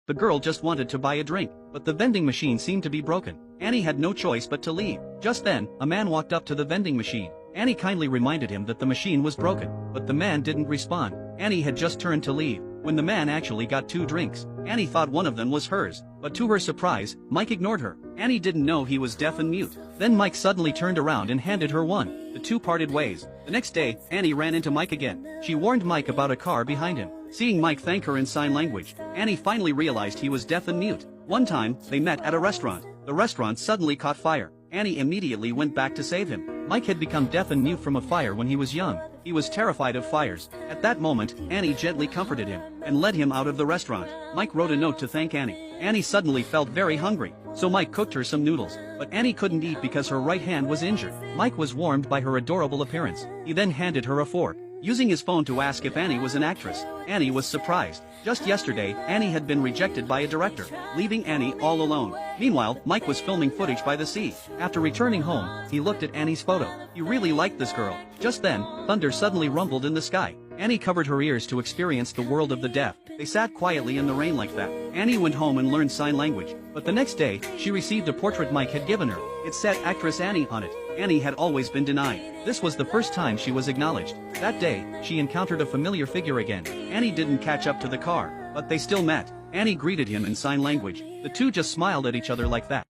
The girl just wanted to buy a drink, but the vending machine seemed to be broken. Annie had no choice but to leave. Just then, a man walked up to the vending machine. Annie kindly reminded him that the machine was broken, but the man didn't respond. Annie had just turned to leave, when the man actually got 2 drinks. Annie thought one of them was hers, but to her surprise, Mike ignored her. Annie didn't know he was deaf and mute. Then Mike suddenly turned around and handed her one. The two parted ways. The next day, Annie ran into Mike again. She warned Mike about a car behind him. Seeing Mike thank her in sign language, Annie finally realized he was deaf and mute. One time, they met at a restaurant. The restaurant suddenly caught fire. Annie immediately went back to save him. Mike had become deaf and mute from a fire when he was young. He was terrified of fires. At that moment, Annie gently comforted him and led him out of the restaurant. Mike wrote a note to thank Annie. Annie suddenly felt very hungry, so Mike cooked her some noodles. But Annie couldn't eat because her right hand was injured. Mike was warmed by her adorable appearance. He then handed her a fork, using his phone to ask if Annie was an actress. Annie was surprised. Just yesterday, Annie had been rejected by a director, leaving Annie all alone. Meanwhile, Mike was filming footage by the sea. After returning home, he looked at Annie's photo. He really liked this girl. Just then, thunder suddenly rumbled in the sky. Annie covered her ears to experience the world of the deaf. They sat quietly in the rain like that. Annie went home and learned sign language. But the next day, she received a portrait Mike had given her. It said Actress Annie on it. Annie had always been denied. This was the first time she was acknowledged. That day, she encountered a familiar figure again. Annie didn't catch up to the car, but they still met. Annie greeted him in sign language. The two just smiled at each other like that.